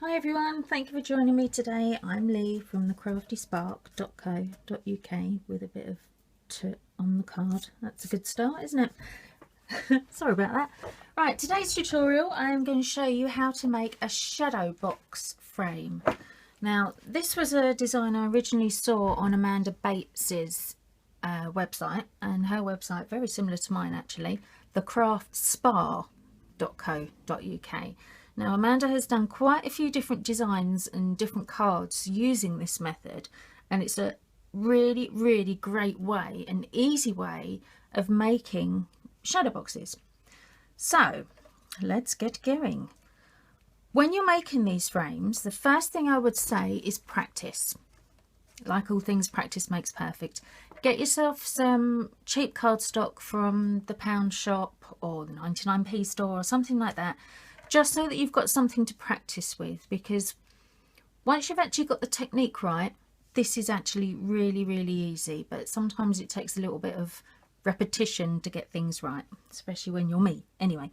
Hi everyone, thank you for joining me today. I'm Lee from thecraftyspark.co.uk with a bit of "t" on the card. That's a good start, isn't it? Sorry about that. Right, today's tutorial I'm going to show you how to make a shadow box frame. Now this was a design I originally saw on Amanda Bates's website, and her website very similar to mine actually, thecraftyspark.co.uk. Now Amanda has done quite a few different designs and different cards using this method, and it's a really great way, an easy way of making shadow boxes. So let's get going. When you're making these frames, the first thing I would say is practice. Like all things, practice makes perfect. Get yourself some cheap cardstock from the pound shop or the 99p store or something like that, just so that you've got something to practice with, because once you've actually got the technique right, this is actually really easy, but sometimes it takes a little bit of repetition to get things right, especially when you're me. Anyway,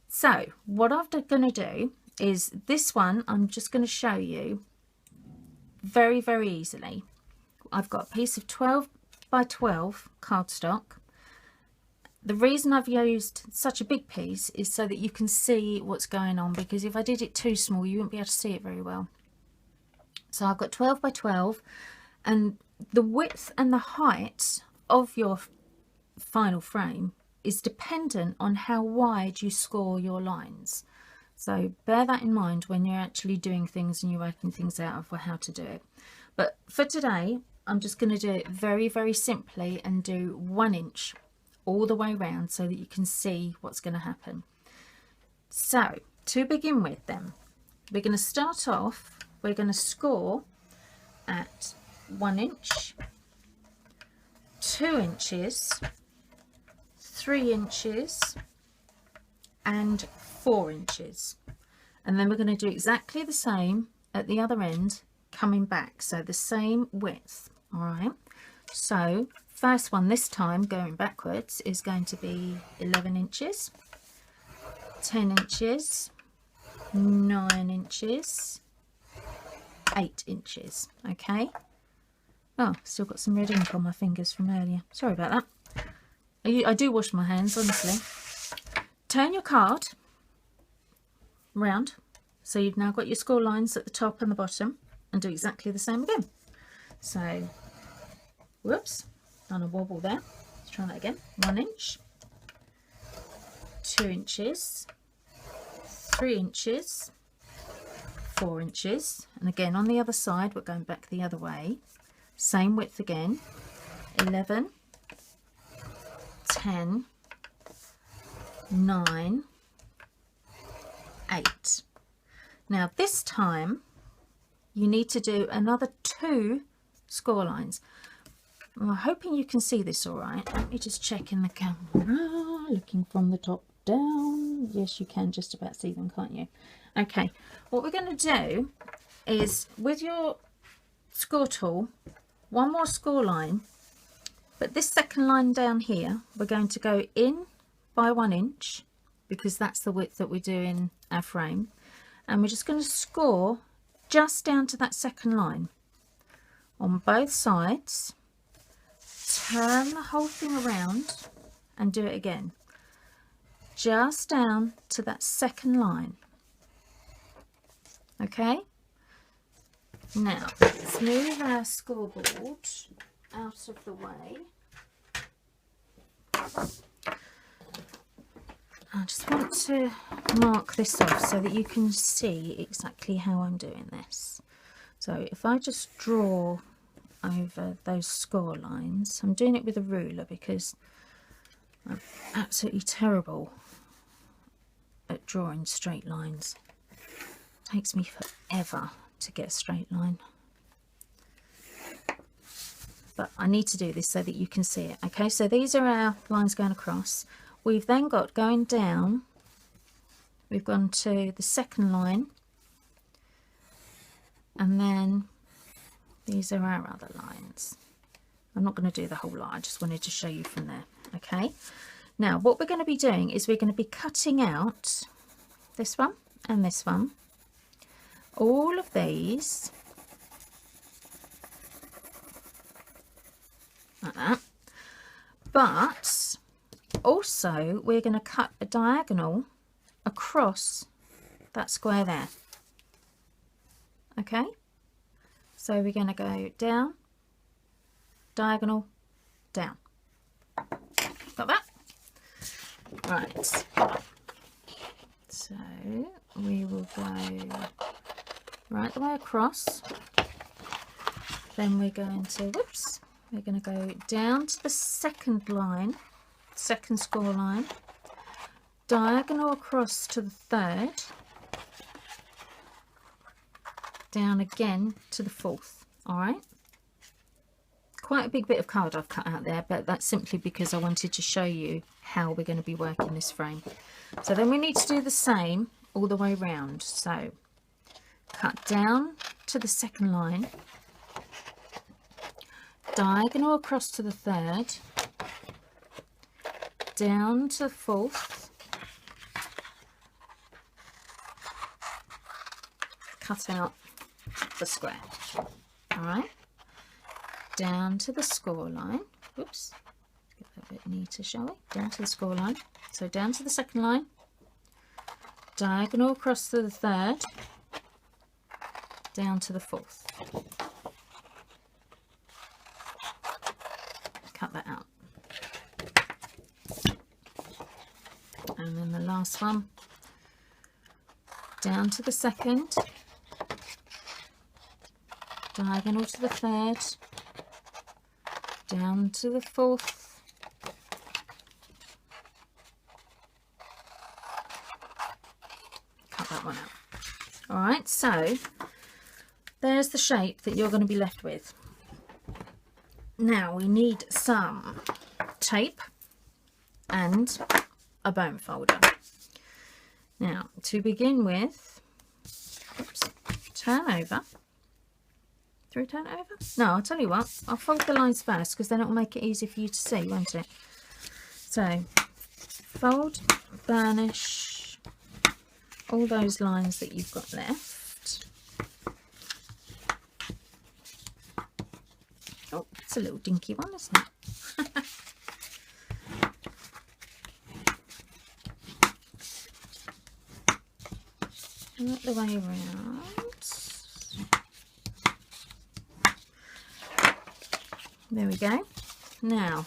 so what I'm going to do is this one, I'm just going to show you very easily. I've got a piece of 12 by 12 cardstock. The reason I've used such a big piece is so that you can see what's going on, because if I did it too small you wouldn't be able to see it very well. So I've got 12 by 12, and the width and the height of your final frame is dependent on how wide you score your lines. So bear that in mind when you're actually doing things and you're working things out of how to do it. But for today I'm just going to do it very simply and do 1 inch all the way around so that you can see what's going to happen. So to begin with then, we're going to start off, we're going to score at 1 inch, 2 inches, 3 inches and 4 inches, and then we're going to do exactly the same at the other end coming back, so the same width. All right, so first one this time going backwards is going to be 11 inches, 10 inches, 9 inches, 8 inches. Okay. Oh, still got some red ink on my fingers from earlier. Sorry about that. I do wash my hands, honestly. Turn your card round so you've now got your score lines at the top and the bottom, and do exactly the same again. So, whoops, done a wobble there. Let's try that again. 1 inch, 2 inches, 3 inches, 4 inches, and again on the other side we're going back the other way. Same width again. 11, 10, 9, 8. Now this time you need to do another 2 score lines. I'm hoping you can see this all right. Let me just check in the camera, looking from the top down. Yes, you can just about see them, can't you? Okay, what we're going to do is with your score tool, one more score line, but this second line down here we're going to go in by 1 inch, because that's the width that we do in our frame, and we're just going to score just down to that second line on both sides. Turn the whole thing around and do it again, just down to that second line. Okay, now let's move our scoreboard out of the way. I just want to mark this off so that you can see exactly how I'm doing this. So if I just draw over those score lines, I'm doing it with a ruler because I'm absolutely terrible at drawing straight lines. It takes me forever to get a straight line, but I need to do this so that you can see it. Okay, so these are our lines going across. We've then got going down, we've gone to the second line, and then these are our other lines. I'm not going to do the whole lot, I just wanted to show you from there. Okay, now what we're going to be doing is we're going to be cutting out this one and this one, all of these like that, but also we're going to cut a diagonal across that square there. Okay, so we're going to go down, diagonal, down. Got that? Right, so we will go right the way across, then we're going to, whoops, we're going to go down to the second line, second score line, diagonal across to the third, down again to the fourth. All right, quite a big bit of card I've cut out there, but that's simply because I wanted to show you how we're going to be working this frame. So then we need to do the same all the way round. So cut down to the second line, diagonal across to the third, down to the fourth, cut out the square. All right, down to the score line. Oops, get that a bit neater, shall we? Down to the score line. So down to the second line, diagonal across to the third, down to the fourth. Cut that out. And then the last one, down to the second, diagonal to the third, down to the fourth, cut that one out. All right, so there's the shape that you're going to be left with. Now we need some tape and a bone folder. Now to begin with, oops, turn over. Do we turn it over? No, I'll tell you what, I'll fold the lines first because then it will make it easier for you to see, won't it? So fold, burnish all those lines that you've got left. Oh, it's a little dinky one, isn't it? Right the way around. There we go. Now,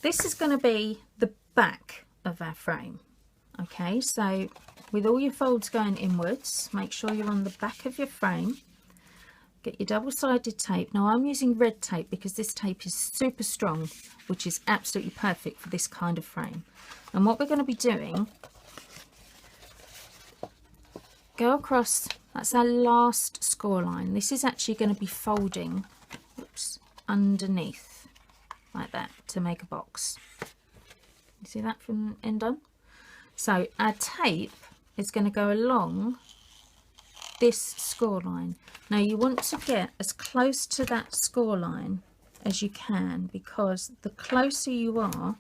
this is going to be the back of our frame. Okay, so with all your folds going inwards, make sure you're on the back of your frame. Get your double-sided tape. Now I'm using red tape because this tape is super strong, which is absolutely perfect for this kind of frame. And what we're going to be doing, go across, that's our last score line. This is actually going to be folding, oops, underneath like that to make a box. You see that from end on? So our tape is going to go along this score line. Now you want to get as close to that score line as you can, because the closer you are,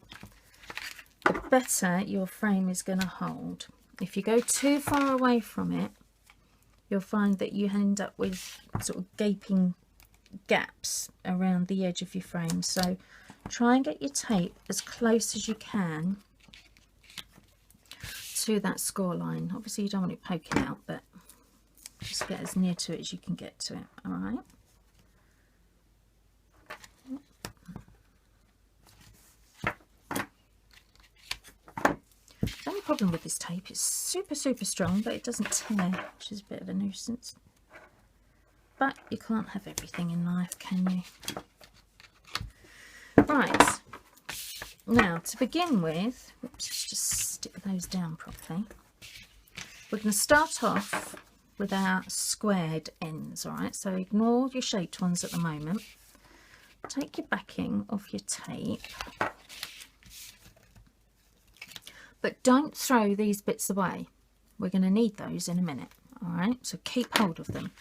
the better your frame is going to hold. If you go too far away from it, you'll find that you end up with sort of gaping gaps around the edge of your frame. So try and get your tape as close as you can to that score line. Obviously you don't want it poking out, but just get as near to it as you can get to it. All right. The only problem with this tape, it's super strong, but it doesn't tear, which is a bit of a nuisance. But you can't have everything in life, can you? Right, now to begin with, oops, let's just stick those down properly. We're going to start off with our squared ends, all right? So ignore your shaped ones at the moment. Take your backing off your tape, but don't throw these bits away. We're going to need those in a minute, all right? So keep hold of them.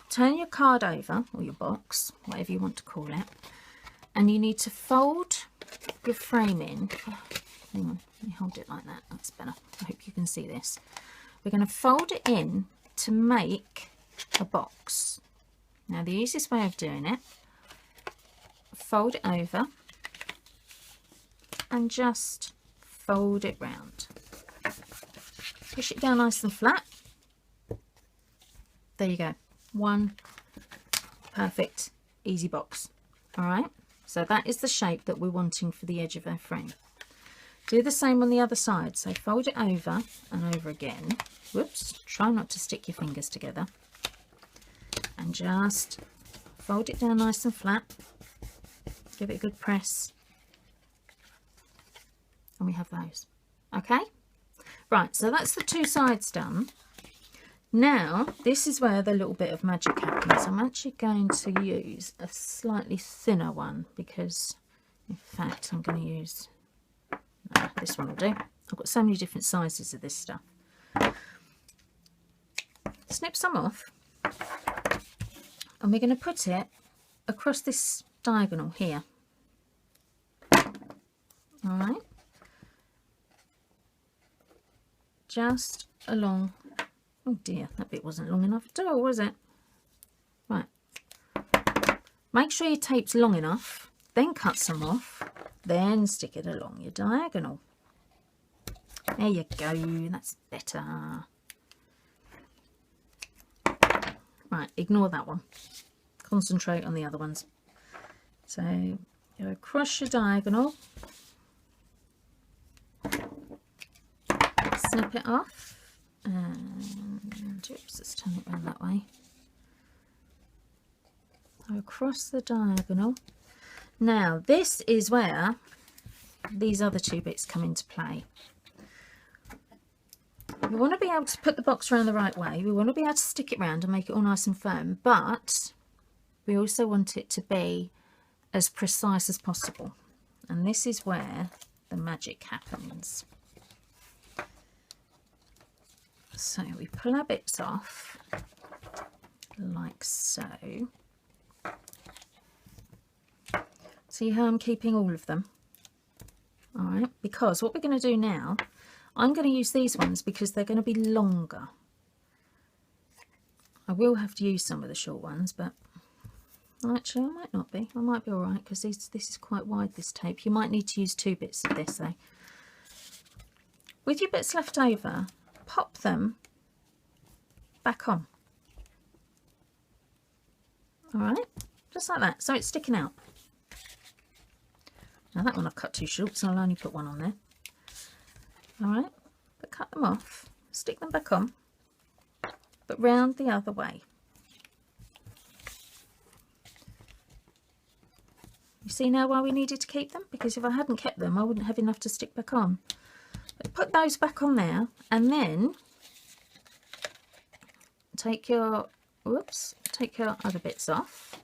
Turn your card over, or your box, whatever you want to call it, and you need to fold your frame in. Oh, hang on, let me hold it like that, that's better. I hope you can see this. we're going to fold it in to make a box. Now the easiest way of doing it, fold it over and just fold it round. Push it down nice and flat. There you go. One perfect easy box. All right, so that is the shape that we're wanting for the edge of our frame. Do the same on the other side. So fold it over and over again. Whoops, try not to stick your fingers together. And just fold it down nice and flat. Give it a good press. And we have those. Okay? Right, so that's the two sides done. Now, this is where the little bit of magic happens. I'm actually going to use a slightly thinner one because, in fact, I'm going to use... No, this one will do. I've got so many different sizes of this stuff. Snip some off. And we're going to put it across this diagonal here. All right. Just along. Oh dear, that bit wasn't long enough at all, was it? Right. Make sure your tape's long enough, then cut some off, then stick it along your diagonal. There you go, that's better. Right, ignore that one. Concentrate on the other ones. So go across your diagonal, snip it off, and oops, let's turn it around that way. So across the diagonal. Now this is where these other two bits come into play. We want to be able to put the box around the right way. We want to be able to stick it round and make it all nice and firm, but we also want it to be as precise as possible. And this is where the magic happens. So we pull our bits off like so. See how I'm keeping all of them? All right, because what we're going to do now, I'm going to use these ones because they're going to be longer. I will have to use some of the short ones, but actually I might not be. I might be all right because this is quite wide, this tape. You might need to use two bits of this though. With your bits left over, pop them back on. All right, just like that, so it's sticking out. Now that one I've cut too short, so I'll only put one on there. All right, but cut them off, stick them back on, but round the other way. You see now why we needed to keep them? Because if I hadn't kept them, I wouldn't have enough to stick back on. But put those back on there, and then take your, whoops, take your other bits off.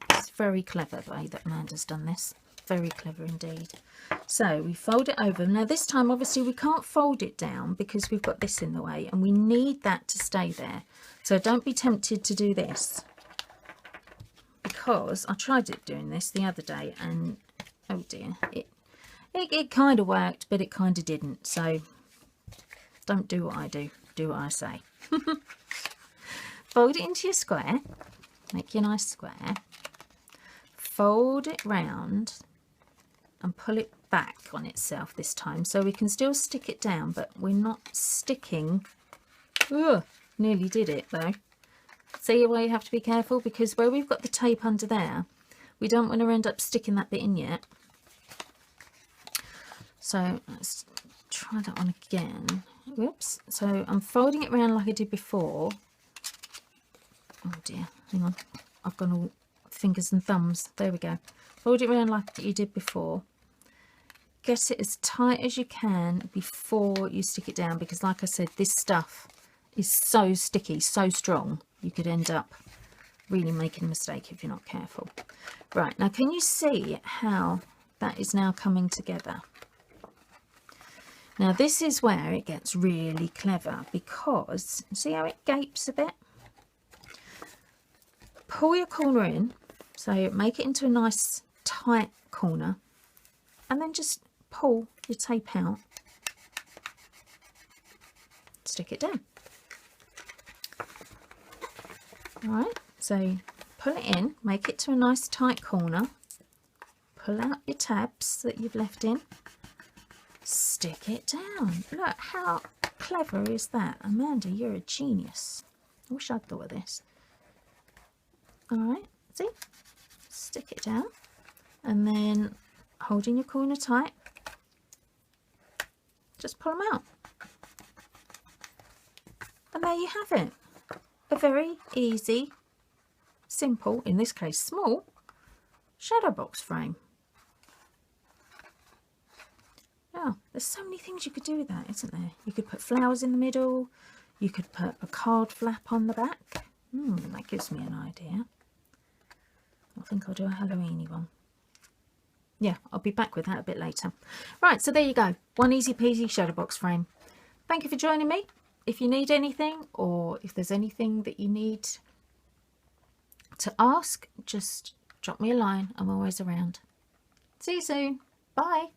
It's very clever the way that Amanda's done this. Very clever indeed. So we fold it over. Now this time obviously we can't fold it down because we've got this in the way and we need that to stay there. So don't be tempted to do this, because I tried doing this the other day and oh dear, it kind of worked, but it kind of didn't. So don't do what I do, do what I say. Fold it into your square, make your nice square, fold it round and pull it back on itself this time, so we can still stick it down, but we're not sticking. Ugh, nearly did it though. See why you have to be careful, because where we've got the tape under there, we don't want to end up sticking that bit in yet. So let's try that one again. Whoops. So I'm folding it around like I did before. Oh dear, hang on, I've gone all fingers and thumbs. There we go. Fold it around like you did before. Get it as tight as you can before you stick it down, because like I said, this stuff is so sticky, so strong, you could end up really making a mistake if you're not careful. Right, now can you see how that is now coming together? Now this is where it gets really clever, because see how it gapes a bit? Pull your corner in, so make it into a nice tight corner, and then just pull your tape out, stick it down. Alright, so pull it in, make it to a nice tight corner, pull out your tabs that you've left in, stick it down. Look, how clever is that? Amanda, you're a genius. I wish I'd thought of this. Alright, see? Stick it down, and then holding your corner tight, just pull them out. And there you have it. A very easy, simple, in this case small, shadow box frame. Now, there's so many things you could do with that, isn't there? You could put flowers in the middle, you could put a card flap on the back. That gives me an idea. I think I'll do a Halloweeny one. Yeah, I'll be back with that a bit later. Right, so there you go. One easy peasy shadow box frame. Thank you for joining me. If you need anything, or if there's anything that you need to ask, just drop me a line. I'm always around. See you soon. Bye.